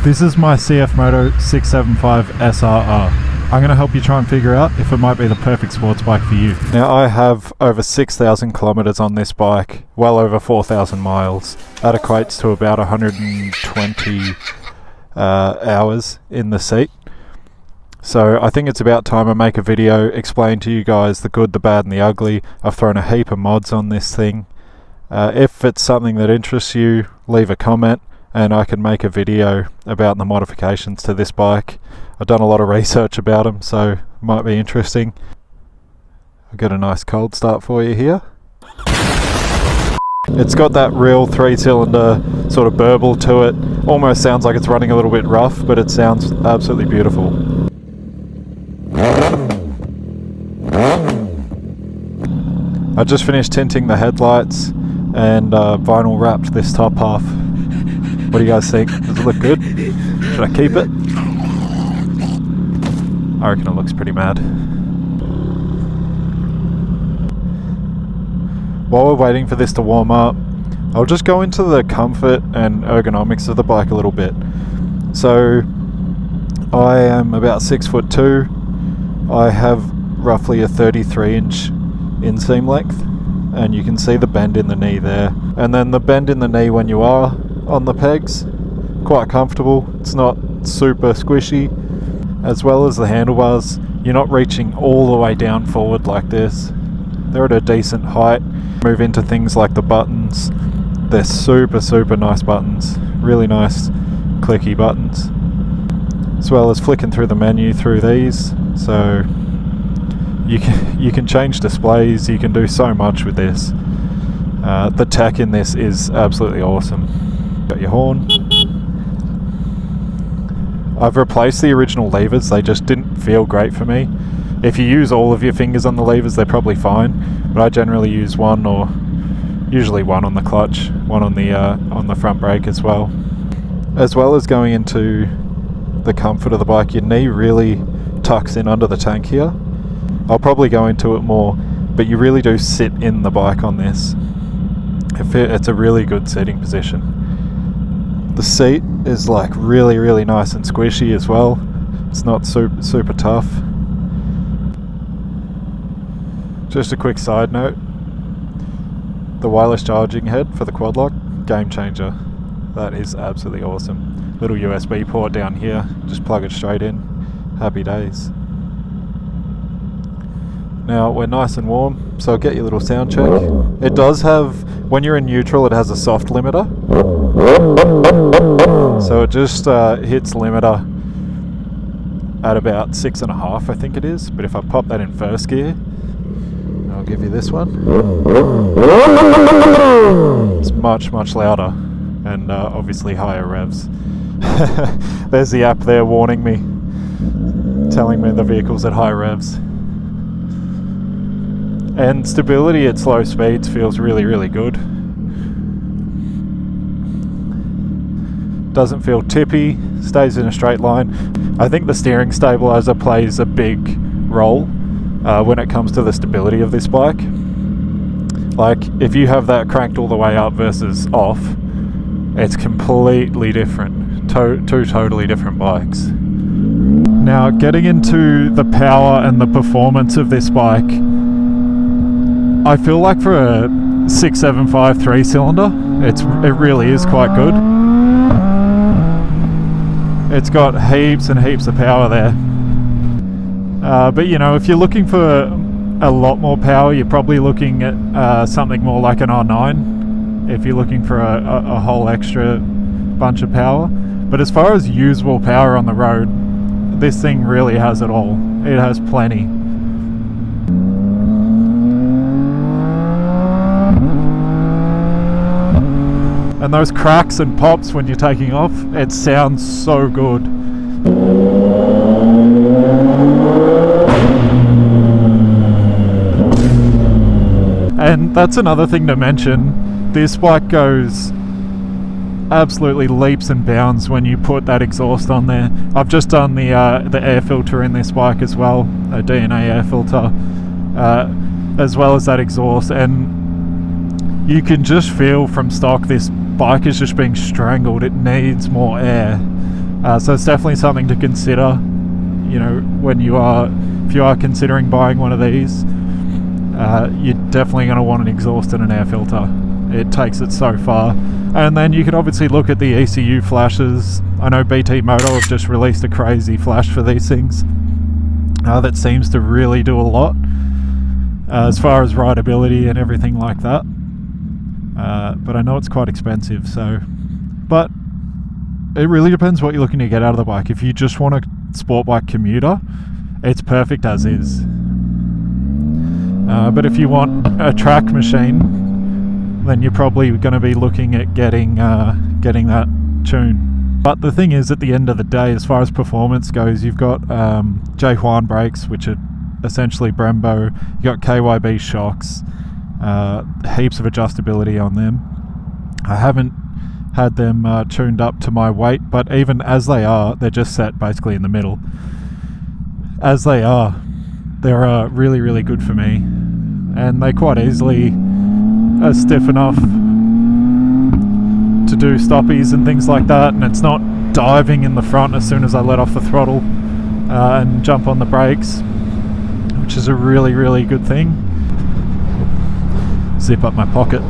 This is my Cfmoto 675 SRR. I'm going to help you try and figure out if it might be the perfect sports bike for you. Now I have over 6,000 kilometers on this bike, well over 4,000 miles. That equates to about 120 hours in the seat. So I think it's about time I make a video, explain to you guys the good, the bad and the ugly. I've thrown a heap of mods on this thing. If it's something that interests you, leave a comment and I can make a video about the modifications to this bike. I've done a lot of research about them, so it might be interesting. I've got a nice cold start for you here. It's got that real 3-cylinder sort of burble to it. Almost sounds like it's running a little bit rough, but it sounds absolutely beautiful. I just finished tinting the headlights and vinyl wrapped this top half. What do you guys think? Does it look good? Should I keep it? I reckon it looks pretty mad. While we're waiting for this to warm up, I'll just go into the comfort and ergonomics of the bike a little bit. So I am about 6'2". I have roughly a 33-inch inseam length, and you can see the bend in the knee there. And then the bend in the knee when you are on the pegs, quite comfortable. It's not super squishy. As well as the handlebars, you're not reaching all the way down forward like this. They're at a decent height. Move into things like the buttons. They're super nice buttons. Really nice clicky buttons. As well as flicking through the menu through these. So you can change displays, you can do so much with this. The tech in this is absolutely awesome. Got your horn. I've replaced the original levers, they just didn't feel great for me. If you use all of your fingers on the levers, they're probably fine, but I generally use one, or usually one on the clutch, one on the front brake as well. As well as going into the comfort of the bike, your knee really tucks in under the tank here. I'll probably go into it more, but you really do sit in the bike on this. It's a really good seating position. The seat is like really nice and squishy as well. It's not super tough. Just a quick side note, the wireless charging head for the quad lock, game changer. That is absolutely awesome. Little USB port down here, just plug it straight in. Happy days. Now we're nice and warm, so I'll get your little sound check. It does have, when you're in neutral, it has a soft limiter. So it just hits limiter at about 6.5, I think it is. But if I pop that in first gear, I'll give you this one. It's much louder and obviously higher revs. There's the app there warning me, telling me the vehicle's at high revs. And stability at slow speeds feels really good. Doesn't feel tippy, stays in a straight line. I think the steering stabilizer plays a big role when it comes to the stability of this bike. Like if you have that cranked all the way up versus off, it's completely different. Two totally different bikes. Now getting into the power and the performance of this bike, I feel like for a 675 3-cylinder, it really is quite good. It's got heaps and heaps of power there. But you know, if you're looking for a lot more power, you're probably looking at something more like an R9, if you're looking for a whole extra bunch of power. But as far as usable power on the road, this thing really has it all. It has plenty. And those cracks and pops when you're taking off, it sounds so good. And that's another thing to mention. This bike goes absolutely leaps and bounds when you put that exhaust on there. I've just done the air filter in this bike as well, a DNA air filter, as well as that exhaust, and you can just feel from stock this bike is just being strangled. It needs more air. So it's definitely something to consider, you know, when if you are considering buying one of these. You're definitely going to want an exhaust and an air filter. It takes it so far. And then you can obviously look at the ECU flashes. I know Cfmoto have just released a crazy flash for these things that seems to really do a lot as far as rideability and everything like that. But I know it's quite expensive, so... But it really depends what you're looking to get out of the bike. If you just want a sport bike commuter, it's perfect as is. But if you want a track machine, then you're probably going to be looking at getting that tune. But the thing is, at the end of the day, as far as performance goes, you've got J1 brakes, which are essentially Brembo. You've got KYB shocks, heaps of adjustability on them. I haven't had them tuned up to my weight, but even as they are, they're just set basically in the middle. As they are, they're really, really good for me, and they quite easily are stiff enough to do stoppies and things like that, and it's not diving in the front as soon as I let off the throttle and jump on the brakes, which is a really, really good thing. Zip up my pocket.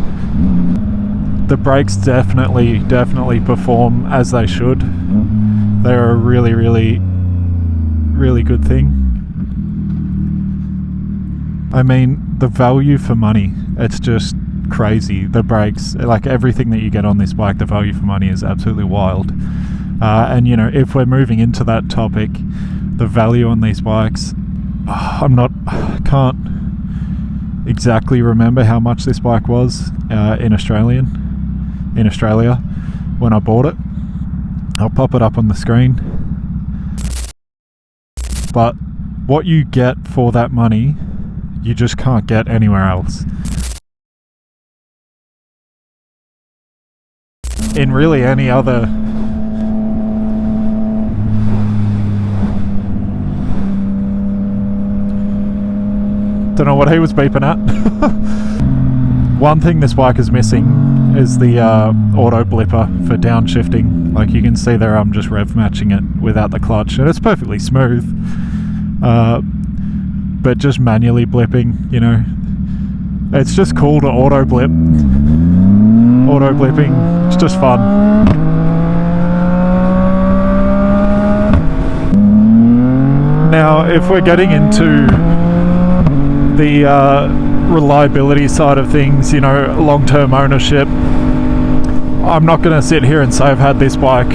The brakes definitely perform as they should. They're a really, really, really good thing. I mean, the value for money, it's just crazy. The brakes, like everything that you get on this bike, the value for money is absolutely wild. And you know, if we're moving into that topic, the value on these bikes, I can't exactly remember how much this bike was in Australia when I bought it. I'll pop it up on the screen. But what you get for that money, you just can't get anywhere else. In really any other... Don't know what he was beeping at. One thing this bike is missing is the auto blipper for downshifting. Like you can see there, I'm just rev matching it without the clutch, and it's perfectly smooth. But just manually blipping, you know, it's just cool to auto blip. Auto blipping, it's just fun. Now, if we're getting into the reliability side of things, you know, long-term ownership, I'm not going to sit here and say I've had this bike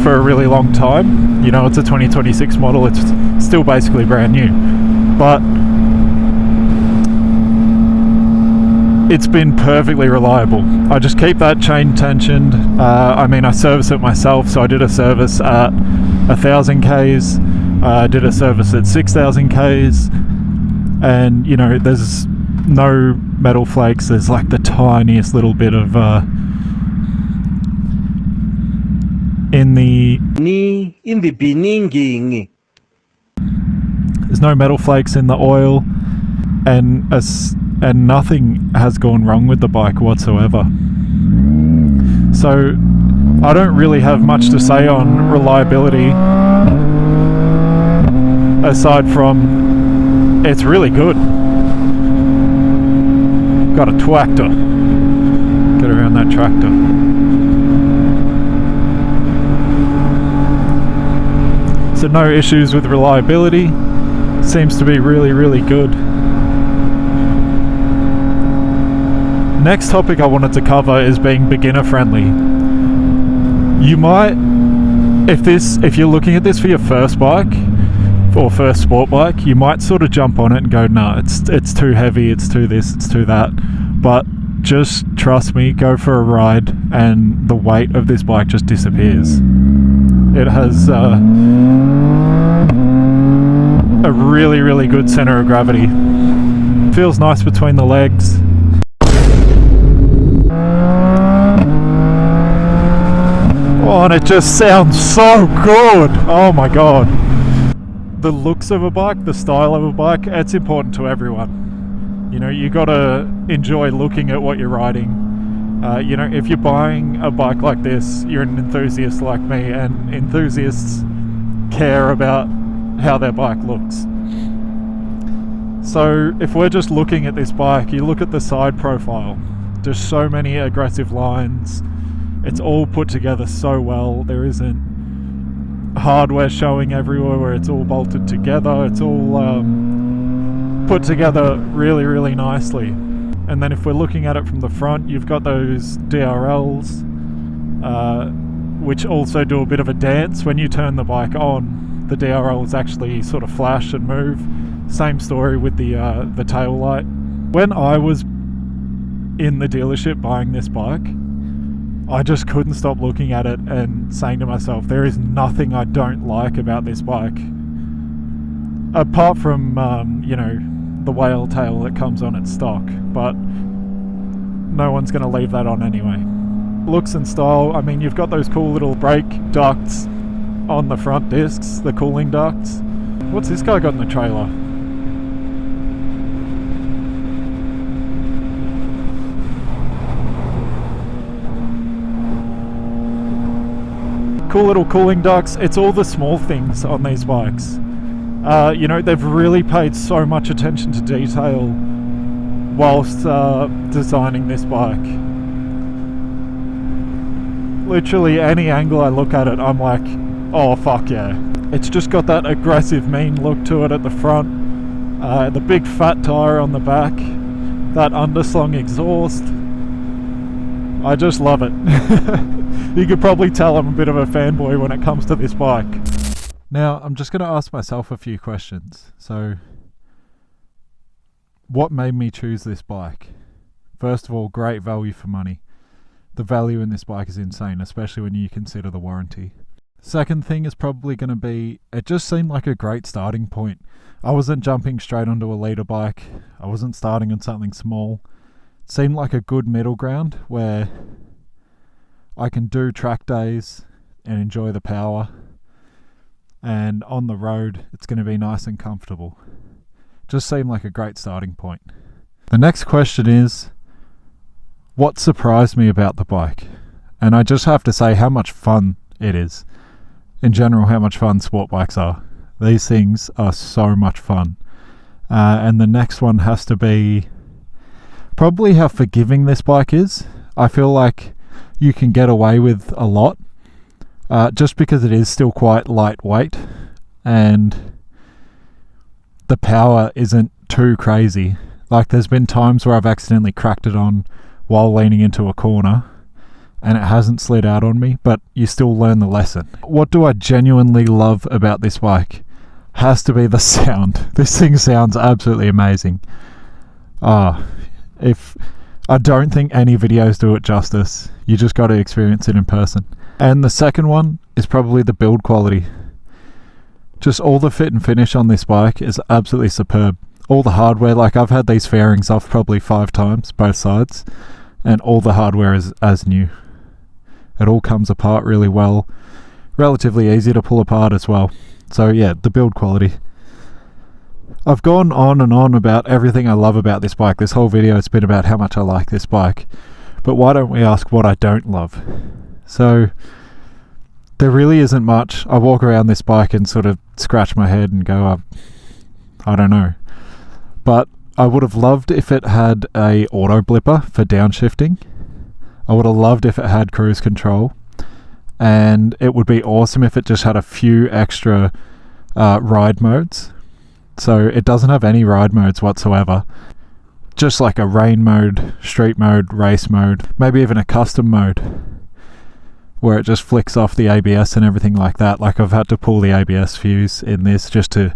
for a really long time. You know, it's a 2026 model, it's still basically brand new, but it's been perfectly reliable. I just keep that chain tensioned. I mean, I service it myself, so I did a service at 1,000 Ks, I did a service at 6,000 Ks, and you know, there's no metal flakes. There's like the tiniest little bit of in the beginning. There's no metal flakes in the oil, and nothing has gone wrong with the bike whatsoever. So I don't really have much to say on reliability, aside from it's really good. Got a tractor. Get around that tractor. So no issues with reliability. Seems to be really, really good. Next topic I wanted to cover is being beginner friendly. You might, if you're looking at this for your first bike or first sport bike, you might sort of jump on it and go, nah, it's too heavy, it's too this, it's too that. But just trust me, go for a ride and the weight of this bike just disappears. It has a really, really good center of gravity. Feels nice between the legs. Oh, and it just sounds so good. Oh my god. The looks of a bike, the style of a bike, it's important to everyone. You know, you gotta enjoy looking at what you're riding. You know, if you're buying a bike like this, you're an enthusiast like me, and enthusiasts care about how their bike looks. So if we're just looking at this bike, you look at the side profile, there's so many aggressive lines. It's all put together so well. There isn't hardware showing everywhere where it's all bolted together. It's all put together really, really nicely. And then if we're looking at it from the front, you've got those DRLs, which also do a bit of a dance. When you turn the bike on, the DRLs actually sort of flash and move. Same story with the tail light. When I was in the dealership buying this bike, I just couldn't stop looking at it and saying to myself, there is nothing I don't like about this bike. Apart from, you know, the whale tail that comes on its stock, but no one's going to leave that on anyway. Looks and style, I mean, you've got those cool little brake ducts on the front discs, the cooling ducts. What's this guy got in the trailer? Cool little cooling ducts. It's all the small things on these bikes. You know, they've really paid so much attention to detail whilst designing this bike. Literally any angle I look at it, I'm like, oh fuck yeah. It's just got that aggressive, mean look to it at the front. The big fat tyre on the back. That underslung exhaust. I just love it. You could probably tell I'm a bit of a fanboy when it comes to this bike. Now, I'm just going to ask myself a few questions. So, what made me choose this bike? First of all, great value for money. The value in this bike is insane, especially when you consider the warranty. Second thing is probably going to be, it just seemed like a great starting point. I wasn't jumping straight onto a leader bike. I wasn't starting on something small. It seemed like a good middle ground where I can do track days and enjoy the power, and on the road it's going to be nice and comfortable. Just seemed like a great starting point. The next question is, what surprised me about the bike? And I just have to say how much fun it is. In general, how much fun sport bikes are. These things are so much fun. And the next one has to be probably how forgiving this bike is. I feel like you can get away with a lot just because it is still quite lightweight and the power isn't too crazy. Like, there's been times where I've accidentally cracked it on while leaning into a corner and it hasn't slid out on me, but you still learn the lesson. What do I genuinely love about this bike? Has to be the sound. This thing sounds absolutely amazing. If I don't think any videos do it justice. You just got to experience it in person. And the second one is probably the build quality. Just all the fit and finish on this bike is absolutely superb. All the hardware, like I've had these fairings off probably 5 times, both sides, and all the hardware is as new. It all comes apart really well. Relatively easy to pull apart as well. So yeah, the build quality. I've gone on and on about everything I love about this bike. This whole video has been about how much I like this bike. But why don't we ask what I don't love? So, there really isn't much. I walk around this bike and sort of scratch my head and go, I don't know. But I would have loved if it had a auto blipper for downshifting. I would have loved if it had cruise control. And it would be awesome if it just had a few extra ride modes. So it doesn't have any ride modes whatsoever. Just like a rain mode, street mode, race mode, maybe even a custom mode where it just flicks off the ABS and everything like that. Like, I've had to pull the ABS fuse in this just to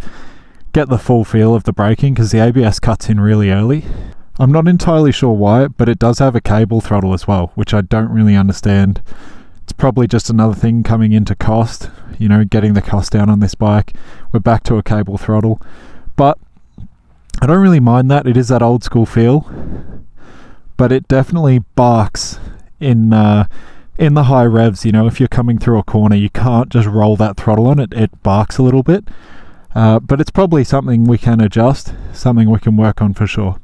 get the full feel of the braking because the ABS cuts in really early. I'm not entirely sure why, but it does have a cable throttle as well, which I don't really understand. It's probably just another thing coming into cost, you know, getting the cost down on this bike. We're back to a cable throttle. But I don't really mind that. It is that old school feel, but it definitely barks in the high revs. You know, if you're coming through a corner, you can't just roll that throttle on it. It barks a little bit, but it's probably something we can adjust, something we can work on for sure.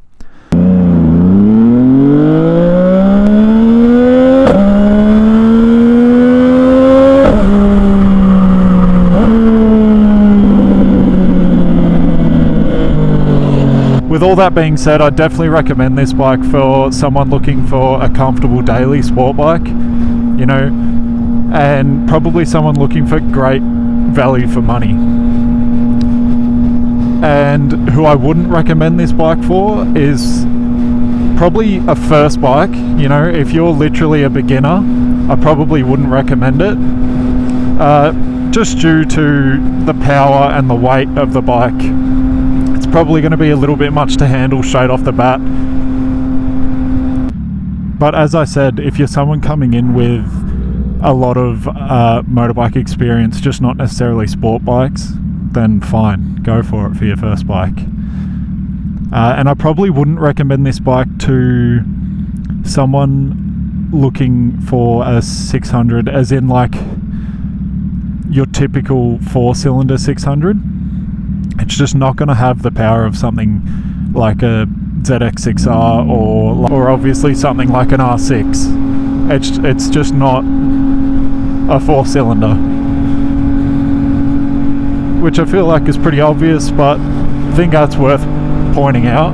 with all that being said, I definitely recommend this bike for someone looking for a comfortable daily sport bike, you know, and probably someone looking for great value for money. And who I wouldn't recommend this bike for is probably a first bike. You know, if you're literally a beginner, I probably wouldn't recommend it, just due to the power and the weight of the bike. It's probably going to be a little bit much to handle straight off the bat. But as I said, if you're someone coming in with a lot of motorbike experience, just not necessarily sport bikes, then fine, go for it for your first bike. And I probably wouldn't recommend this bike to someone looking for a 600, as in like your typical 4-cylinder 600. It's just not going to have the power of something like a ZX6R or obviously something like an R6. It's just not a 4-cylinder, which I feel like is pretty obvious, but I think that's worth pointing out.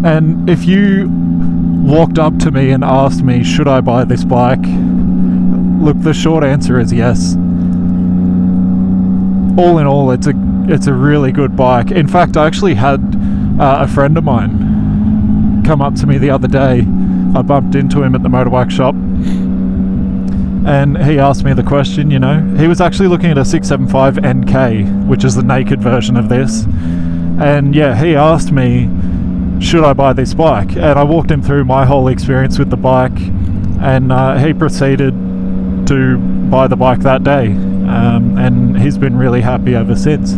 And if you walked up to me and asked me, should I buy this bike? Look, the short answer is yes. All in all, it's a really good bike. In fact, I actually had a friend of mine come up to me the other day. I bumped into him at the motorbike shop, and he asked me the question, you know. He was actually looking at a 675 NK, which is the naked version of this. And yeah, he asked me, should I buy this bike? And I walked him through my whole experience with the bike, and he proceeded to buy the bike that day. And he's been really happy ever since.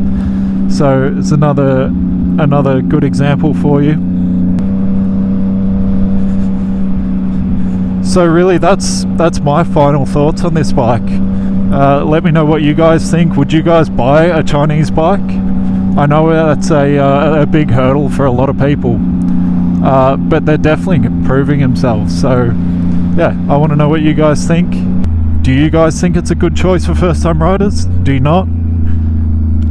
So it's another good example for you. So really, that's my final thoughts on this bike. Let me know what you guys think. Would you guys buy a Chinese bike? I know that's a big hurdle for a lot of people, but they're definitely proving themselves. So yeah, I want to know what you guys think. Do you guys think it's a good choice for first-time riders? Do you not?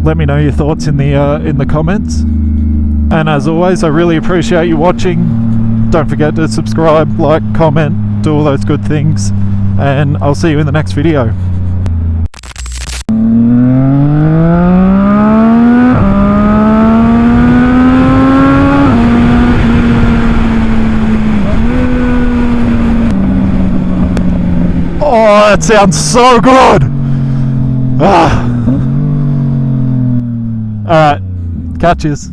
Let me know your thoughts in the comments. And as always, I really appreciate you watching. Don't forget to subscribe, like, comment, do all those good things, and I'll see you in the next video. Oh, that sounds so good! Alright, catches.